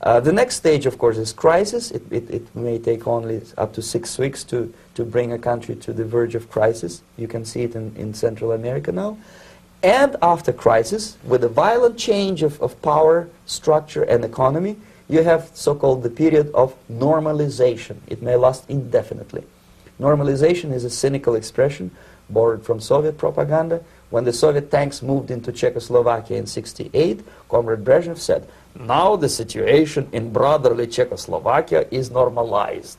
The next stage, of course, is crisis. It may take only up to 6 weeks to bring a country to the verge of crisis. You can see it in Central America now. And after crisis, with a violent change of power, structure, and economy, you have so-called the period of normalization. It may last indefinitely. Normalization is a cynical expression borrowed from Soviet propaganda. When the Soviet tanks moved into Czechoslovakia in '68, Comrade Brezhnev said, now the situation in brotherly Czechoslovakia is normalized.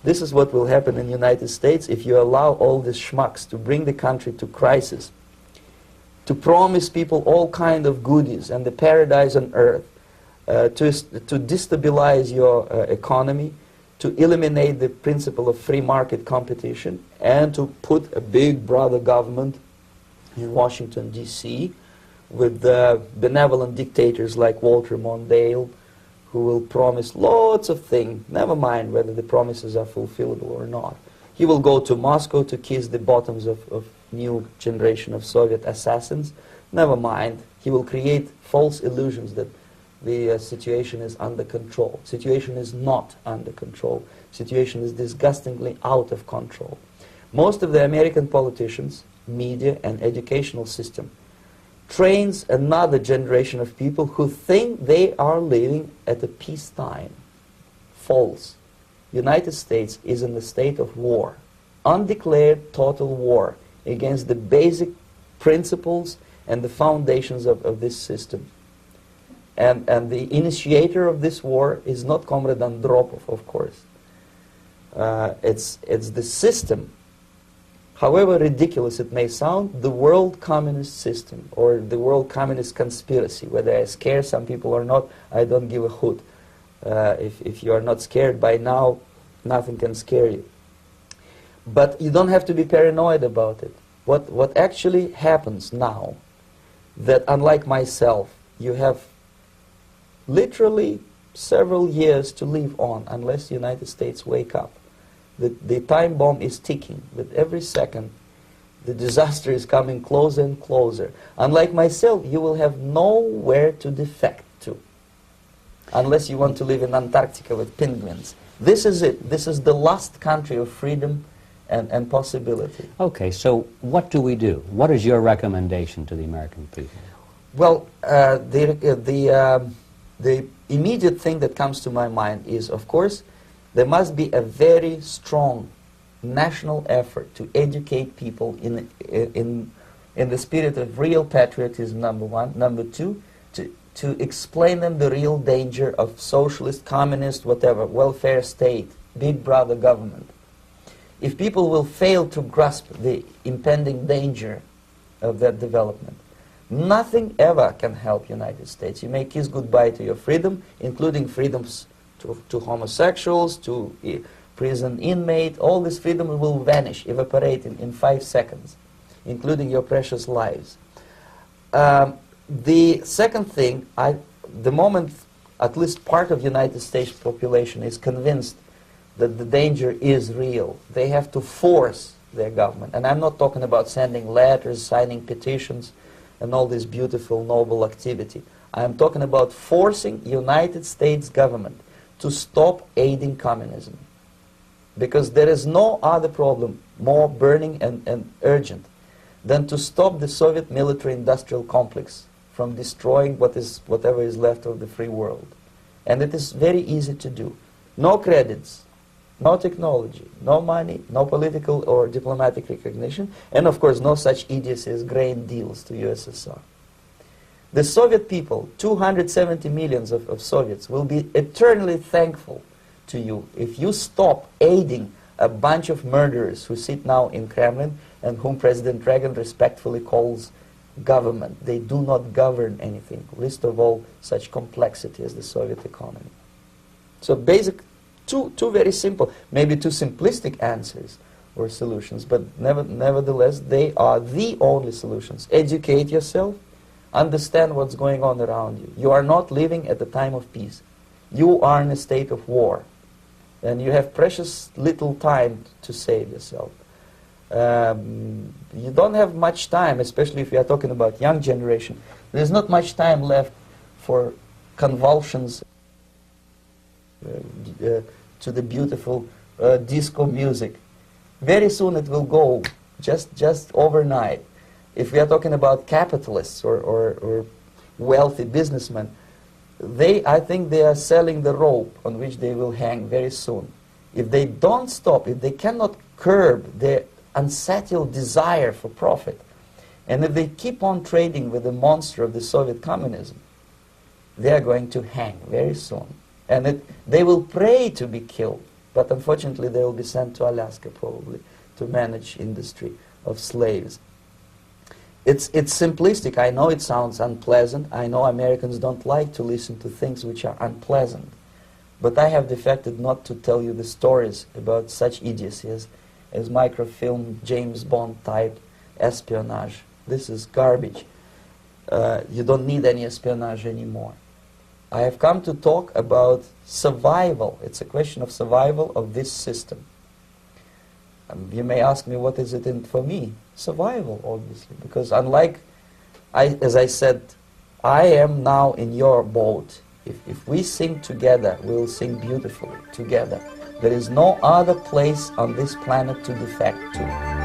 This is what will happen in the United States if you allow all these schmucks to bring the country to crisis, to promise people all kind of goodies and the paradise on earth, to destabilize your economy, to eliminate the principle of free market competition, and to put a big brother government in Washington, D.C., with benevolent dictators like Walter Mondale, who will promise lots of things, never mind whether the promises are fulfillable or not. He will go to Moscow to kiss the bottoms of new generation of Soviet assassins, never mind. He will create false illusions that the situation is under control. Situation is not under control. Situation is disgustingly out of control. Most of the American politicians, media, and educational system trains another generation of people who think they are living at a peacetime. False. United States is in a state of war, undeclared total war against the basic principles and the foundations of this system. And the initiator of this war is not Comrade Andropov, of course. It's the system. However ridiculous it may sound, the world communist system or the world communist conspiracy, whether I scare some people or not, I don't give a hoot. If you are not scared by now, nothing can scare you. But you don't have to be paranoid about it. What actually happens now, that unlike myself, you have literally several years to live on unless the United States wake up. The time bomb is ticking. With every second, the disaster is coming closer and closer. Unlike myself, you will have nowhere to defect to, unless you want to live in Antarctica with penguins. This is it. This is the last country of freedom and possibility. Okay, so what do we do? What is your recommendation to the American people? Well, the immediate thing that comes to my mind is, of course, there must be a very strong national effort to educate people in the spirit of real patriotism, number one. Number two, to explain them the real danger of socialist, communist, whatever, welfare state, big brother government. If people will fail to grasp the impending danger of that development, nothing ever can help United States. You may kiss goodbye to your freedom, including freedoms to homosexuals, to prison inmate. All this freedom will vanish, evaporate in 5 seconds, including your precious lives. The second thing, the moment at least part of United States population is convinced that the danger is real, they have to force their government. And I'm not talking about sending letters, signing petitions, and all this beautiful, noble activity. I'm talking about forcing United States government to stop aiding communism. Because there is no other problem more burning and urgent than to stop the Soviet military-industrial complex from destroying whatever is left of the free world. And it is very easy to do. No credits, no technology, no money, no political or diplomatic recognition, and of course no such idiocy as grain deals to USSR. The Soviet people, 270 millions of Soviets, will be eternally thankful to you if you stop aiding a bunch of murderers who sit now in Kremlin and whom President Reagan respectfully calls government. They do not govern anything, least of all such complexity as the Soviet economy. So basic, two very simple, maybe too simplistic answers or solutions, but nevertheless they are the only solutions. Educate yourself. Understand what's going on around you. You are not living at the time of peace. You are in a state of war. And you have precious little time to save yourself. You don't have much time, especially if you are talking about young generation. There's not much time left for convulsions to the beautiful disco music. Very soon it will go, just overnight. If we are talking about capitalists or wealthy businessmen, I think they are selling the rope on which they will hang very soon. If they don't stop, if they cannot curb their unsettled desire for profit, and if they keep on trading with the monster of the Soviet communism, they are going to hang very soon. And they will pray to be killed, but unfortunately they will be sent to Alaska probably to manage industry of slaves. It's simplistic. I know it sounds unpleasant. I know Americans don't like to listen to things which are unpleasant. But I have defected not to tell you the stories about such idiocy as microfilm, James Bond type espionage. This is garbage. You don't need any espionage anymore. I have come to talk about survival. It's a question of survival of this system. You may ask me, what is it in for me? Survival, obviously, because unlike, as I said, I am now in your boat. If we sing together, we will sing beautifully together. There is no other place on this planet to defect to.